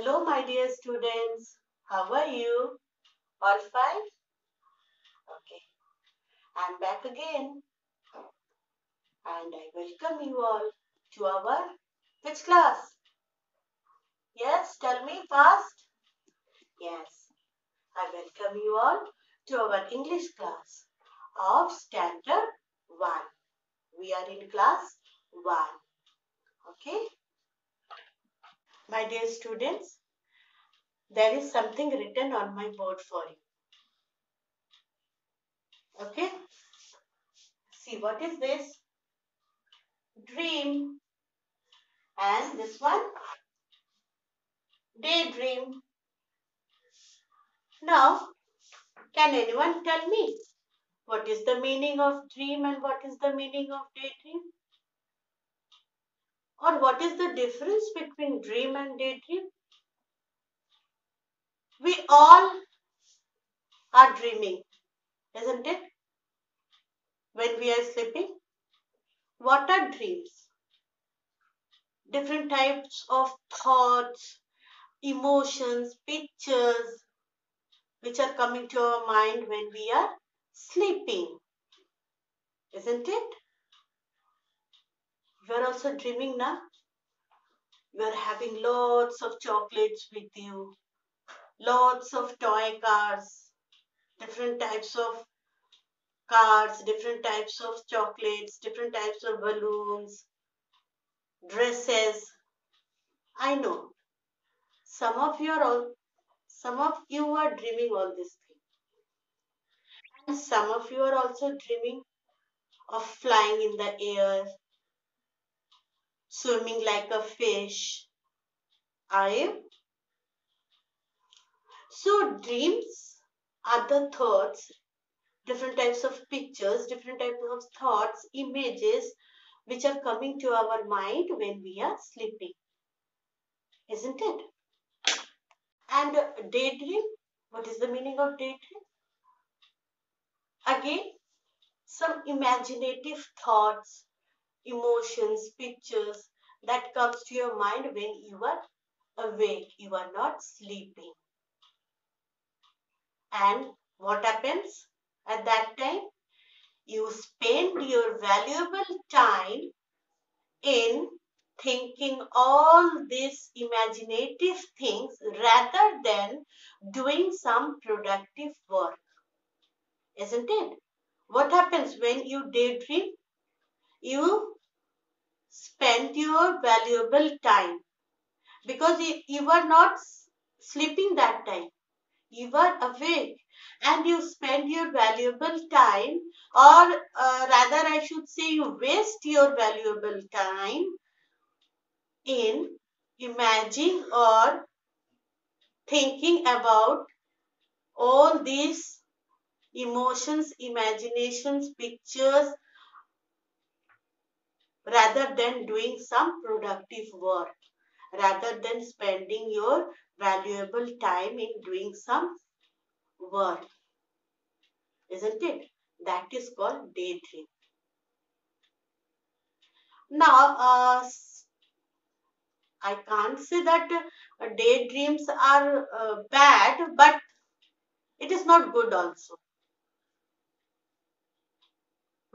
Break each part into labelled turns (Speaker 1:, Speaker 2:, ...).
Speaker 1: Hello, my dear students. How are you? All fine? Okay. I'm back again and I welcome you all to our which class? Yes, tell me fast. Yes, I welcome you all to our English class of Standard 1. We are in class 1. Okay? My dear students, there is something written on my board for you. Okay? See, what is this? Dream. And this one? Daydream. Now, can anyone tell me what is the meaning of dream and what is the meaning of daydream? Or what is the difference between dream and daydream? We all are dreaming, isn't it? When we are sleeping. What are dreams? Different types of thoughts, emotions, pictures which are coming to our mind when we are sleeping, isn't it? You are also dreaming now. You are having lots of chocolates with you, lots of toy cars, different types of cars, different types of chocolates, different types of balloons, dresses. I know some of you are dreaming all these things, and some of you are also dreaming of flying in the air, swimming like a fish. Are you? So dreams are the thoughts, different types of pictures, different types of thoughts, images which are coming to our mind when we are sleeping, isn't it? And daydream, what is the meaning of daydream? Again, some imaginative thoughts, emotions, pictures that comes to your mind when you are awake, you are not sleeping. And what happens at that time? You spend your valuable time in thinking all these imaginative things rather than doing some productive work, isn't it? What happens when you daydream? You spend your valuable time because you are not sleeping that time. You are awake and you spend your valuable time, or rather, I should say, you waste your valuable time in imagining or thinking about all these emotions, imaginations, pictures, rather than doing some productive work, rather than spending your valuable time in doing some work, isn't it? That is called daydream. Now, I can't say that daydreams are bad, but it is not good also.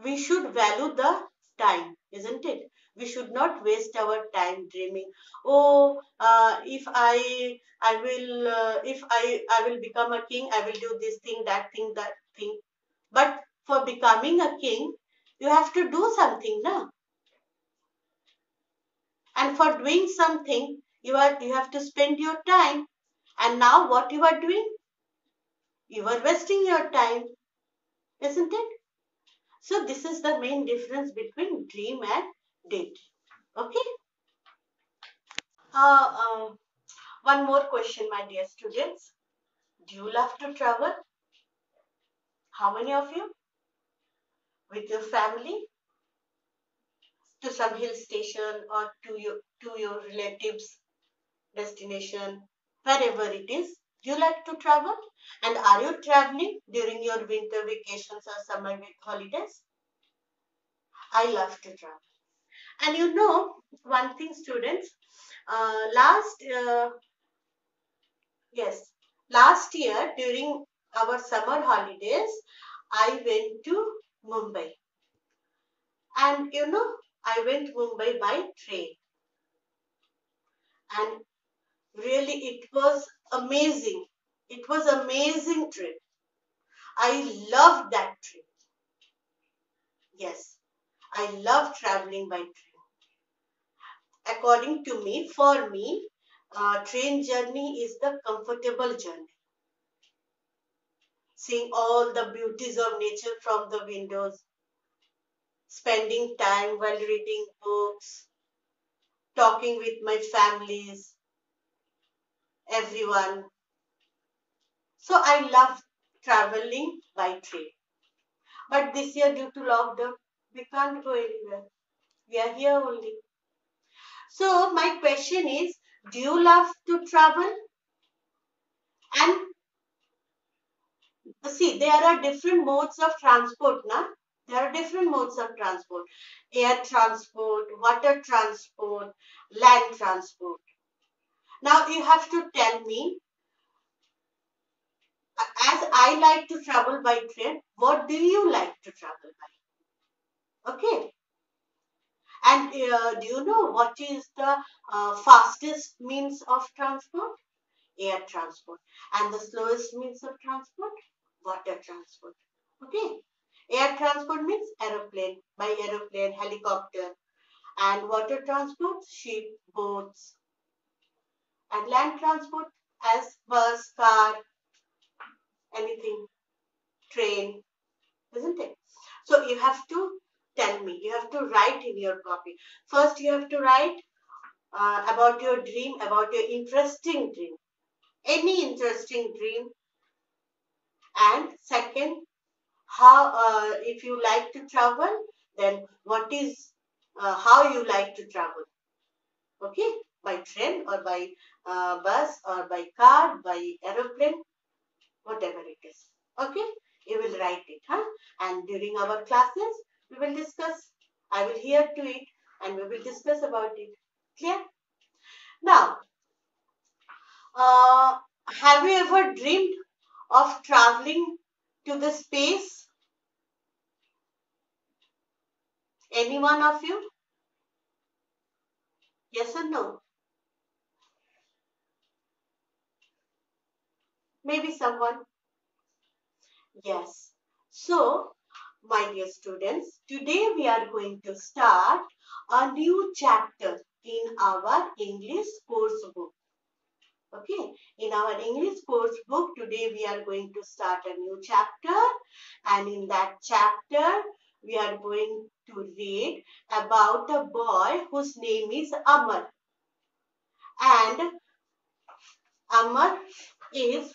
Speaker 1: We should value the time, isn't it? We should not waste our time dreaming. Oh, if I will become a king, I will do this thing, that thing, that thing. But for becoming a king, you have to do something, na? And for doing something, you have to spend your time. And now what you are doing? You are wasting your time, isn't it? So this is the main difference between dream and daydream. Okay. Uh, uh, One more question, my dear students. Do you love to travel? How many of you? With your family to some hill station or to your relatives destination, wherever it is. Do you like to travel? And are you traveling during your winter vacations or summer holidays? I love to travel. And you know one thing, students. Last Yes. Last year during our summer holidays, I went to Mumbai. And I went Mumbai by train. And really it was amazing. It was amazing trip. I loved that trip. Yes. I love traveling by train. According to me, for me, train journey is the comfortable journey. Seeing all the beauties of nature from the windows, spending time while reading books, talking with my families, everyone. So I love traveling by train. But this year, due to lockdown, we can't go anywhere. We are here only. So my question is, do you love to travel? And see, there are different modes of transport, na? There are different modes of transport. Air transport, water transport, land transport. Now you have to tell me, as I like to travel by train, what do you like to travel by? Okay. And do you know what is the fastest means of transport? Air transport. And the slowest means of transport? Water transport. Okay. Air transport means aeroplane, by aeroplane, helicopter. And water transport, ship, boats. And land transport as bus, car, anything, train, isn't it? So you have to tell me, you have to write in your copy. First, you have to write about your dream, about your interesting dream, any interesting dream. And second, how if you like to travel, then what is how you like to travel? Okay, by train or by bus or by car, by aeroplane, whatever it is. Okay, you will write it, huh? And during our classes, we will discuss. I will hear to it, and we will discuss about it. Clear? Now, have you ever dreamed of traveling to the space? Any one of you? Yes or no? Maybe someone. Yes. So, my dear students, today we are going to start a new chapter in our English course book. Okay, in our English course book, today we are going to start a new chapter, and in that chapter, we are going to read about a boy whose name is Amar. And Amar is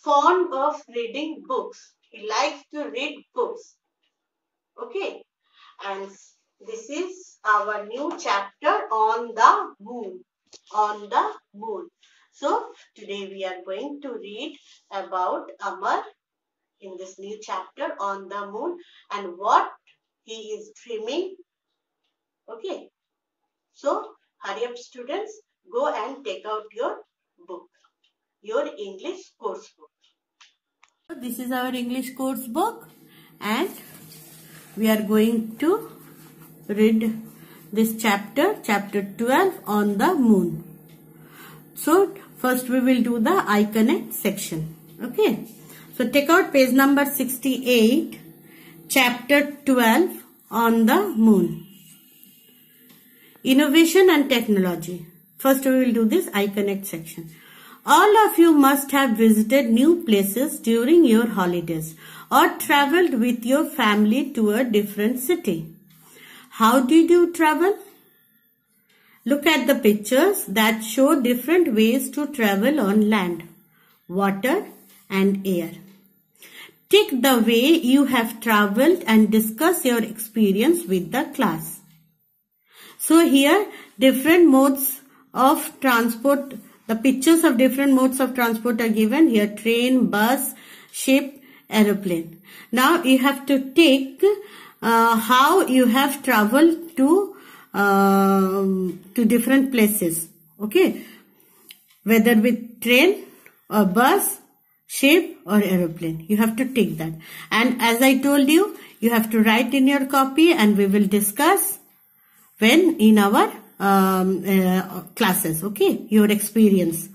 Speaker 1: fond of reading books. He likes to read books. Okay, and this is our new chapter on the moon. On the moon. So today we are going to read about Amar in this new chapter on the moon and what he is dreaming. Okay, so hurry up students, go and take out your book, your English course book. This is our English course book, and we are going to read this chapter 12 on the moon. So first we will do the I Connect section. Okay, so take out page number 68, chapter 12 on the moon. Innovation and technology. First we will do this I Connect section. All of you must have visited new places during your holidays or traveled with your family to a different city. How did you travel? Look at the pictures that show different ways to travel on land, water and air. Take the way you have traveled and discuss your experience with the class. So here different modes of transport, the pictures of different modes of transport are given here: train, bus, ship, aeroplane. Now you have to take how you have traveled to different places. Okay, whether with train a bus, ship or aeroplane. You have to tick that. And as I told you, you have to write in your copy and we will discuss when in our classes. Okay, your experience.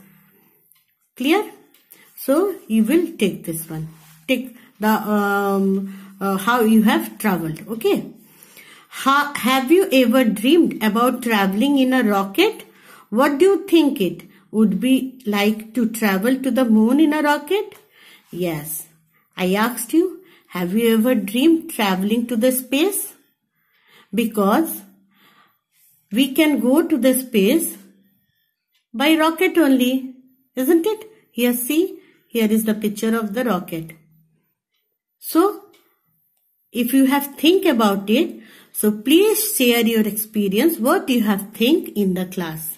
Speaker 1: Clear? So you will take this one. Take the how you have traveled. Okay. Have you ever dreamed about traveling in a rocket? What do you think it would be like to travel to the moon in a rocket? Yes. I asked you, have you ever dreamed traveling to the space? Because we can go to the space by rocket only, isn't it? Here, see, here is the picture of the rocket. So, if you have think about it, so please share your experience, what you have think in the class.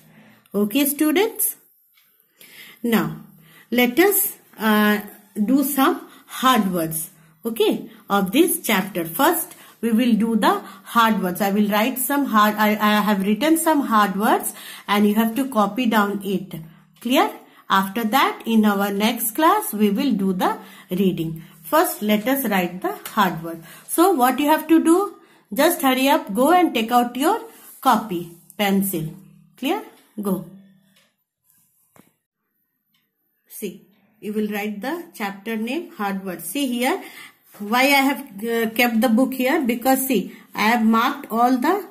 Speaker 1: Okay, students? Now, let us do some hard words, okay, of this chapter. First, we will do the hard words. I will write some hard, I have written some hard words and you have to copy down it. Clear? After that, in our next class, we will do the reading. First, let us write the hard word. So, what you have to do? Just hurry up, go and take out your copy, pencil. Clear? Go. See, you will write the chapter name, hard words. See here, why I have kept the book here? Because see, I have marked all the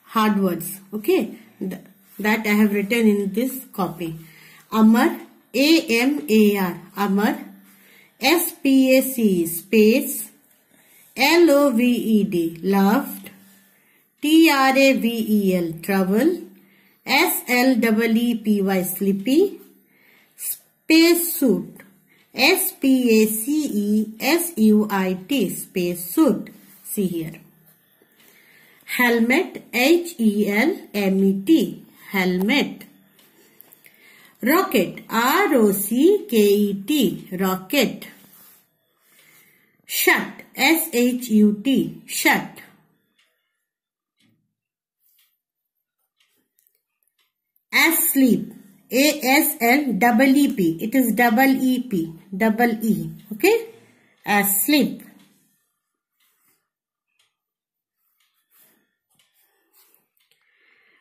Speaker 1: hard words. Okay, that I have written in this copy. Amar, A-M-A-R, Amar. S-P-A-C, space. L-O-V-E-D, loved. T-R-A-V-E-L, trouble. S-L-E-E-P-Y, sleepy. Space suit. S-P-A-C-E-S-U-I-T, space suit. See here. Helmet, H-E-L-M-E-T, helmet. Rocket, R-O-C-K-E-T, rocket. Shut, S-H-U-T, shut. Asleep, A-S-L-E-E-P, it is double E-P, double E, okay? Asleep.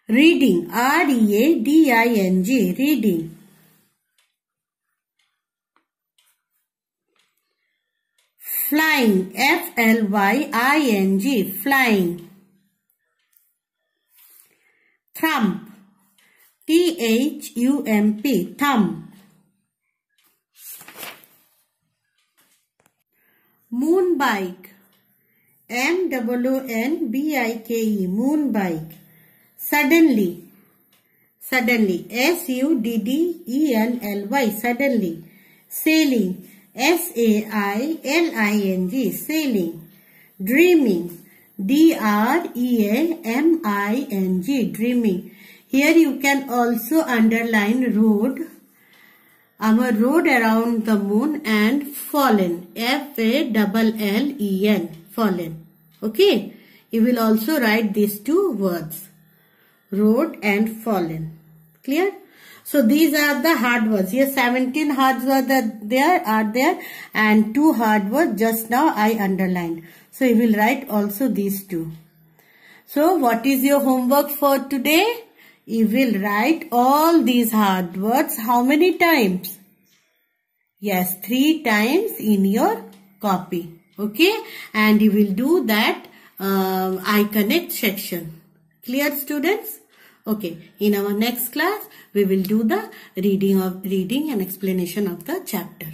Speaker 1: Reading, R-E-A-D-I-N-G, reading. Flying, F-L-Y-I-N-G, flying. Thump, T-H-U-M-P, thump. Moonbike, M-O-O-N-B-I-K-E, moonbike. Suddenly, suddenly, S-U-D-D-E-N-L-Y, suddenly. Sailing, S-A-I-L-I-N-G, sailing. Dreaming, D-R-E-A-M-I-N-G, dreaming. Here you can also underline road, our road around the moon, and fallen, F-A-L-L-E-N, fallen. Okay, you will also write these two words, road and fallen. Clear? So these are the hard words. Here 17 hard words are there and 2 hard words just now I underlined. So you will write also these two. So what is your homework for today? You will write all these hard words how many times? Yes, 3 times in your copy. Okay, and you will do that I connect section. Clear, students? Okay, in our next class, we will do the reading and explanation of the chapter.